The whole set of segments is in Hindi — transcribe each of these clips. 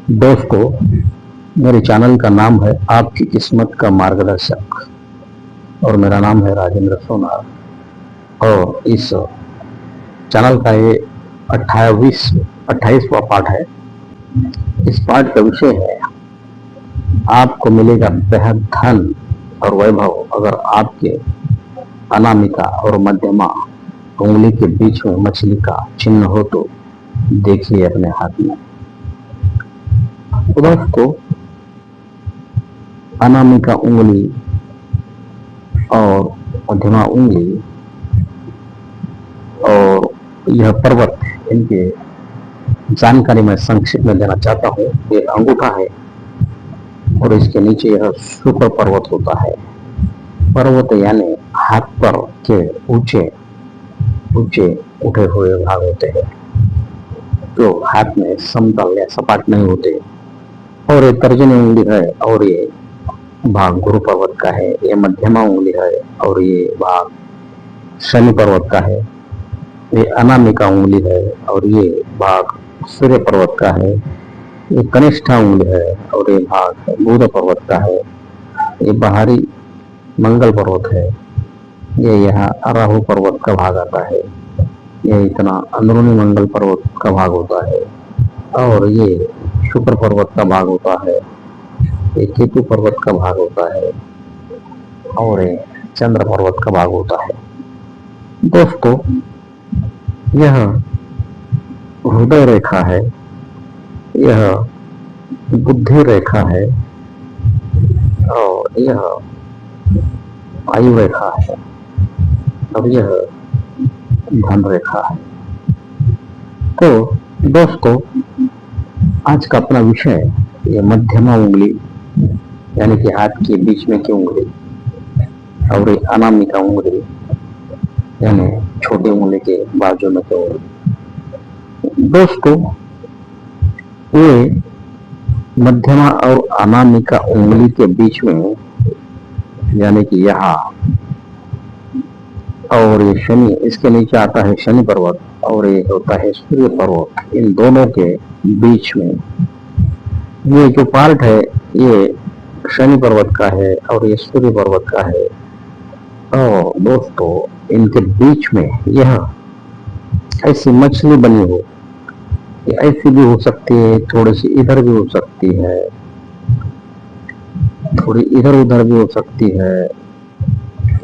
दोस्तों, मेरे चैनल का नाम है आपकी किस्मत का मार्गदर्शक और मेरा नाम है राजेंद्र सोनार। और इस चैनल का ये 28वां पार्ट है। इस पार्ट का विषय है आपको मिलेगा बेहद धन और वैभव अगर आपके अनामिका और मध्यमा उंगली के बीच में मछली का चिन्ह हो तो देखिए अपने हाथ में। दोस्तों, अनामिका उंगली और मध्यमा उंगली और यह पर्वत, इनके जानकारी मैं संक्षिप्त में देना चाहता हूँ। ये अंगूठा है और इसके नीचे यह शुक्र पर्वत होता है। पर्वत यानी हाथ पर के ऊंचे उठे हुए भाग होते हैं जो हाथ में समतल या सपाट नहीं होते। और ये तर्जनी उंगली है और ये भाग गुरु पर्वत का है। ये मध्यमा उंगली है और ये भाग शनि पर्वत का है। ये अनामिका उंगली है और ये भाग सूर्य पर्वत का है। ये कनिष्ठा उंगली है और ये भाग बुध पर्वत का है। ये बाहरी मंगल पर्वत है। ये यहाँ राहु पर्वत का भाग आता है। ये इतना अंदरूनी मंगल पर्वत का भाग होता है। और ये शुक्र पर्वत का भाग होता है। ये केतु पर्वत का भाग होता है और ये चंद्र पर्वत का भाग होता है। दोस्तों, यह हृदय रेखा है, यह बुद्धि रेखा है और यह आयु रेखा है और यह धन रेखा है। तो दोस्तों, आज का अपना विषय ये मध्यमा उंगली यानी कि हाथ के बीच में की उंगली और ये अनामिका उंगली यानी छोटी उंगली के बाजू में की उंगली। दोस्तों, ये मध्यमा और अनामिका उंगली के बीच में यानी कि यहाँ और ये शनि, इसके नीचे आता है शनि पर्वत और ये होता है सूर्य पर्वत। इन दोनों के बीच में ये जो पार्ट है ये शनि पर्वत का है और ये सूर्य पर्वत का है। और दोस्तों, इनके बीच में यह ऐसी मछली बनी हो, ये ऐसी भी हो सकती है, थोड़ी सी इधर भी हो सकती है, थोड़ी इधर उधर भी हो सकती है,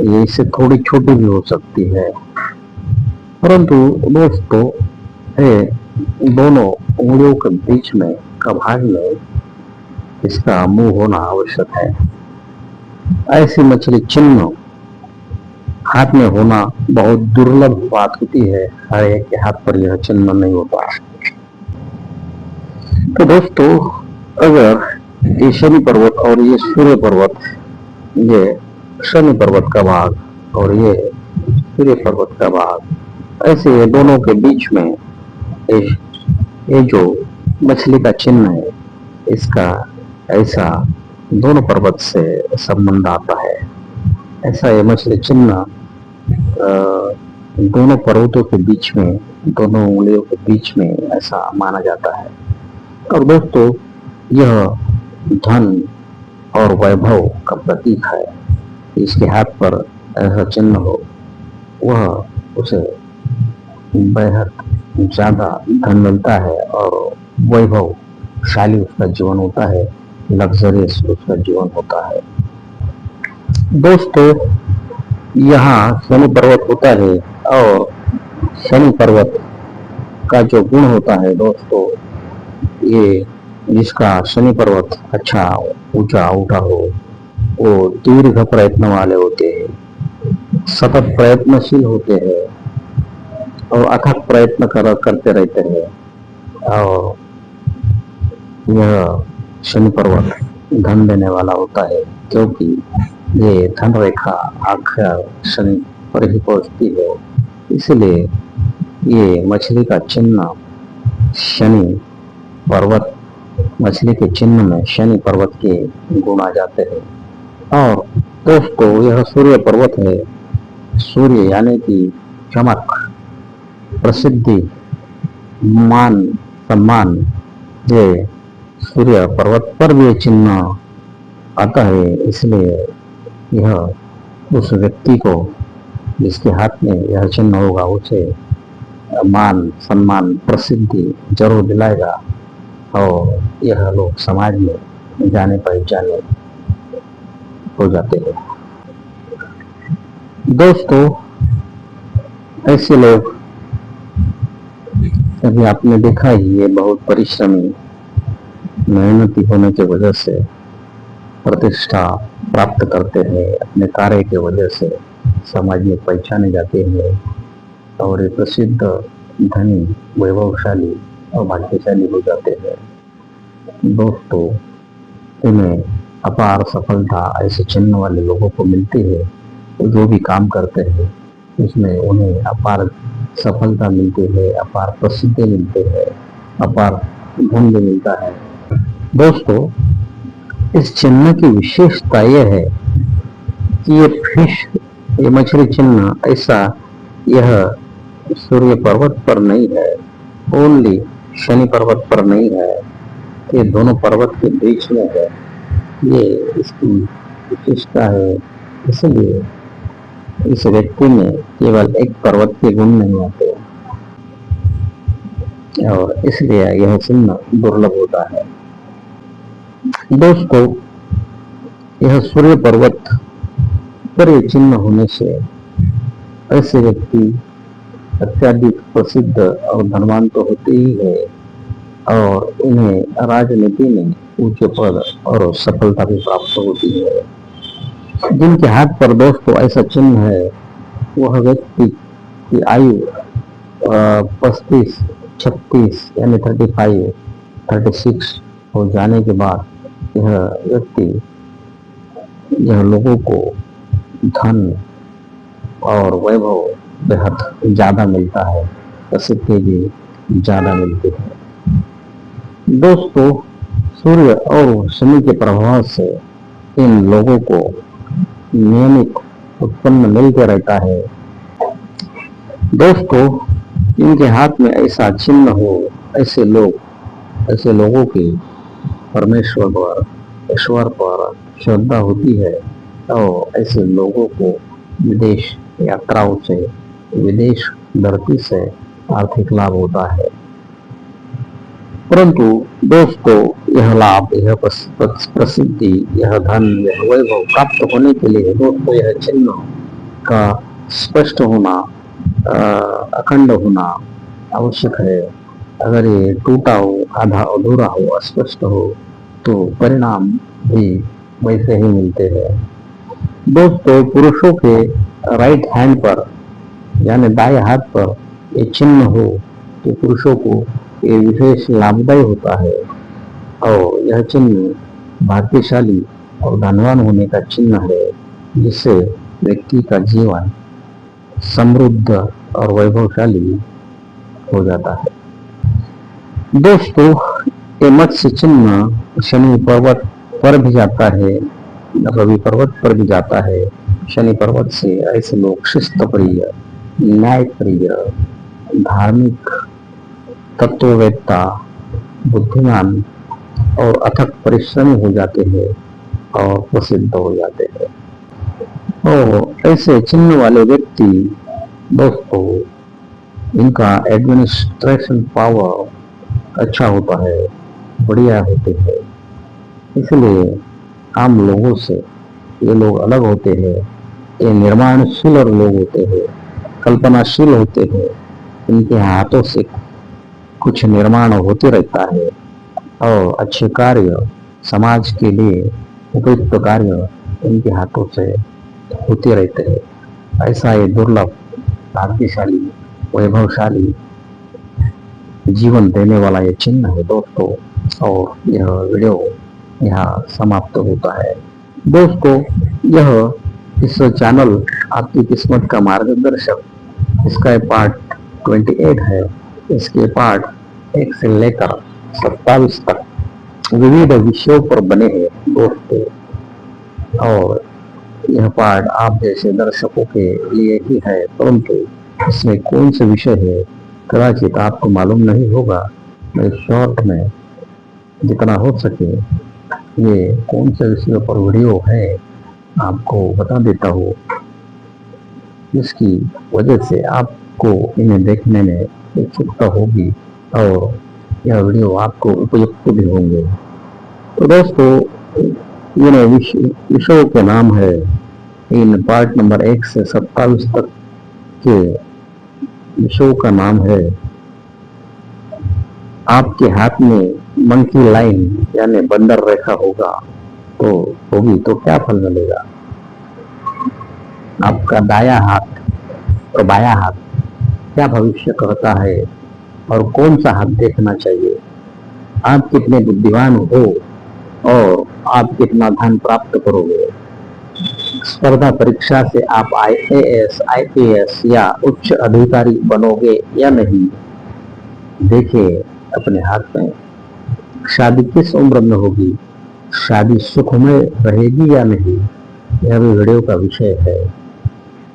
ये इससे थोड़ी छोटी भी हो सकती है। परंतु दोस्तों, ये दोनों उंगलियों के बीच में का भाग में इसका मुंह होना आवश्यक है। ऐसी मछली चिन्ह हाथ में होना बहुत दुर्लभ बात होती है। हर एक के हाथ पर यह चिन्ह नहीं होता। तो दोस्तों, अगर ये शनि पर्वत और ये सूर्य पर्वत, ये शनि पर्वत का भाग और ये सूर्य पर्वत का भाग, ऐसे ये दोनों के बीच में ये जो मछली का चिन्ह है, इसका ऐसा दोनों पर्वत से संबंध आता है। ऐसा ये मछली चिन्ह दोनों पर्वतों के बीच में, दोनों उंगलियों के बीच में ऐसा माना जाता है। और दोस्तों, यह धन और वैभव का प्रतीक है। इसके हाथ पर ऐसा चिन्ह हो, वह उसे बेहद ज्यादा धन मिलता है और वैभवशाली उसका जीवन होता है, लग्जरियस उसका जीवन होता है। दोस्तों, यहाँ शनि पर्वत होता है और शनि पर्वत का जो गुण होता है दोस्तों, ये जिसका शनि पर्वत अच्छा ऊंचा उठा हो, वो दीर्घ प्रयत्न वाले होते हैं, सतत प्रयत्नशील होते हैं और अथक प्रयत्न करते रहते हैं। और यह शनि पर्वत धन देने वाला होता है, क्योंकि ये धन रेखा आखिर शनि पर ही पहुंचती है। इसलिए ये मछली का चिन्ह शनि पर्वत, मछली के चिन्ह में शनि पर्वत के गुण आ जाते हैं। और दोस्तों, यह सूर्य पर्वत है। सूर्य यानी कि चमक, प्रसिद्धि, मान, सम्मान, ये सूर्य पर्वत पर भी चिन्ह आता है, इसलिए यह उस व्यक्ति को जिसके हाथ में यह चिन्ह होगा उसे मान सम्मान प्रसिद्धि जरूर दिलाएगा और यह लोग समाज में जाने पहचाने हो जाते हैं। दोस्तों, ऐसे लोग अभी आपने देखा ही, ये बहुत परिश्रमी मेहनती होने की वजह से प्रतिष्ठा प्राप्त करते हैं, अपने कार्य की वजह से समाज में पहचाने जाते हैं और ये प्रसिद्ध धनी वैभवशाली और भाग्यशाली हो जाते हैं। दोस्तों, इन्हें अपार सफलता ऐसे चिन्ह वाले लोगों को मिलती है, जो भी काम करते हैं उसमें उन्हें अपार सफलता मिलती है, अपार प्रसिद्धि मिलती है, अपार धन भी मिलता है। दोस्तों, इस चिन्ह की विशेषता यह है कि ये मछली चिन्ह ऐसा यह सूर्य पर्वत पर नहीं है, ओनली शनि पर्वत पर नहीं है, ये दोनों पर्वत के बीच में है। ये इसकी विशेषता है। इसलिए इस व्यक्ति में केवल एक पर्वत के गुण नहीं आते और इसलिए यह चिन्ह दुर्लभ होता है। दोस्तों, यह सूर्य पर्वत पर यह चिन्ह होने से ऐसे व्यक्ति अत्यधिक प्रसिद्ध और धनवान तो होते ही है और उन्हें राजनीति में उच्च पद और सफलता भी प्राप्त होती है। जिनके हाथ पर दोस्तों ऐसा चिन्ह है, वह व्यक्ति की आयु 35, 36 यानी 35, 36 हो जाने के बाद यह व्यक्ति यह लोगों को धन और वैभव बेहद ज्यादा मिलता है, प्रसिद्धि भी ज्यादा मिलती है। दोस्तों, सूर्य और शनि के प्रभाव से इन लोगों को नियमित उत्पन्न मिलते रहता है। दोस्तों, इनके हाथ में ऐसा चिन्ह हो, ऐसे लोगों की परमेश्वर पर, ईश्वर पर श्रद्धा होती है और ऐसे लोगों को विदेश यात्राओं से, विदेश धरती से आर्थिक लाभ होता है। परंतु दोस्तों, यह लाभ, यह प्रसिद्धि, यह धन, यह वैभव प्राप्त होने के लिए दोस्तों यह चिन्ह का स्पष्ट होना, अखंड होना आवश्यक है। अगर ये टूटा हो, आधा अधूरा हो, अस्पष्ट हो तो परिणाम भी वैसे ही मिलते हैं। दोस्तों, पुरुषों के राइट हैंड पर यानी दाएं हाथ पर ये चिन्ह हो तो पुरुषों को ये विशेष लाभदायी होता है और यह चिन्ह भाग्यशाली और धनवान होने का चिन्ह है, जिससे व्यक्ति का जीवन समृद्ध और वैभवशाली हो जाता है। दोस्तों, ये मत्स्य चिन्ह शनि पर्वत पर भी जाता है, रवि पर्वत पर भी जाता है। शनि पर्वत से ऐसे लोग शिस्त प्रिय, न्याय प्रिय, धार्मिक, तत्ववेत्ता, बुद्धिमान और अथक परिश्रमी हो जाते हैं और प्रसिद्ध हो जाते हैं। और ऐसे चिन्ह वाले व्यक्ति दोस्तों, इनका एडमिनिस्ट्रेशन पावर अच्छा होता है, बढ़िया होते हैं। इसलिए आम लोगों से ये लोग अलग होते हैं। ये निर्माणशील और लोग होते हैं, कल्पनाशील होते हैं। इनके हाथों से कुछ निर्माण होते रहता है और अच्छे कार्य, समाज के लिए उपयुक्त कार्य इनके हाथों से होते रहते हैं। ऐसा ये दुर्लभ, भाग्यशाली, वैभवशाली जीवन देने वाला ये चिन्ह है दोस्तों। और यह वीडियो यहाँ समाप्त होता है। दोस्तों, यह इस चैनल आपकी किस्मत का मार्गदर्शक, इसका पार्ट 28 है। इसके पार्ट 1 से लेकर 27 तक विविध विषयों पर बने हैं दोस्तों। और यह पार्ट आप जैसे दर्शकों के लिए ही है, परंतु इसमें कौन से विषय है कदाचित आपको मालूम नहीं होगा। मैं शॉर्ट में जितना हो सके ये कौन से विषय पर वीडियो है आपको बता देता हूँ, जिसकी वजह से आपको इन्हें देखने में उत्सुकता होगी और यह वीडियो आपको उपयुक्त भी होंगे। तो दोस्तों, इन विषयों के नाम है, इन पार्ट नंबर 1 से 27 तक के विषयों का नाम है, आपके हाथ में मंकी लाइन यानी बंदर रेखा होगी तो क्या फल मिलेगा। आपका दाया हाथ और बाया हाथ क्या भविष्य कहता है और कौन सा हाथ देखना चाहिए। आप कितने बुद्धिमान हो और आप कितना धन प्राप्त करोगे। स्पर्धा परीक्षा से आप IAS, IPS या उच्च अधिकारी बनोगे या नहीं, देखिए अपने हाथ में। शादी किस उम्र में होगी, शादी सुखमय रहेगी या नहीं, यह भी वीडियो का विषय है।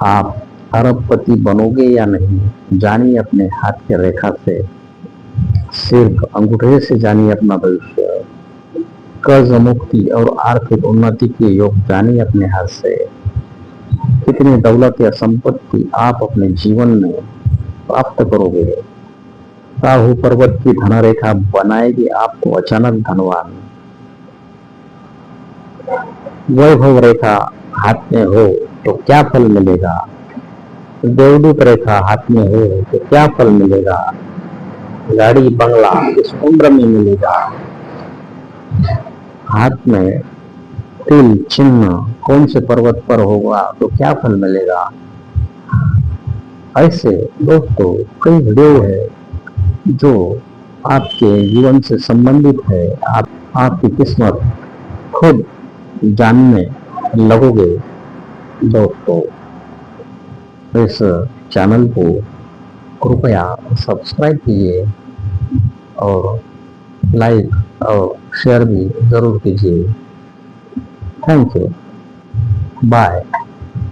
आप अरबपति बनोगे या नहीं, जानिए अपने हाथ की रेखा से। सिर्फ अंगूठे से जानिए अपना भविष्य। कर्ज मुक्ति और आर्थिक उन्नति के योग जानिए अपने हाथ से। कितनी दौलत या संपत्ति आप अपने जीवन में प्राप्त करोगे। राहु पर्वत की धनरेखा बनाएगी आपको अचानक धनवान। वैभव रेखा हाथ में हो तो क्या फल मिलेगा। देवदूत रेखा हाथ में हो तो क्या फल मिलेगा। गाड़ी बंगला इस उम्र में मिलेगा। हाथ में तिल चिन्ह कौन से पर्वत पर होगा तो क्या फल मिलेगा। ऐसे दोस्तों कई वीडियो है जो आपके जीवन से संबंधित है। आपकी किस्मत खुद जानने लगोगे दोस्तों। इस चैनल को कृपया सब्सक्राइब कीजिए और लाइक और शेयर भी जरूर कीजिए। Thank you, bye.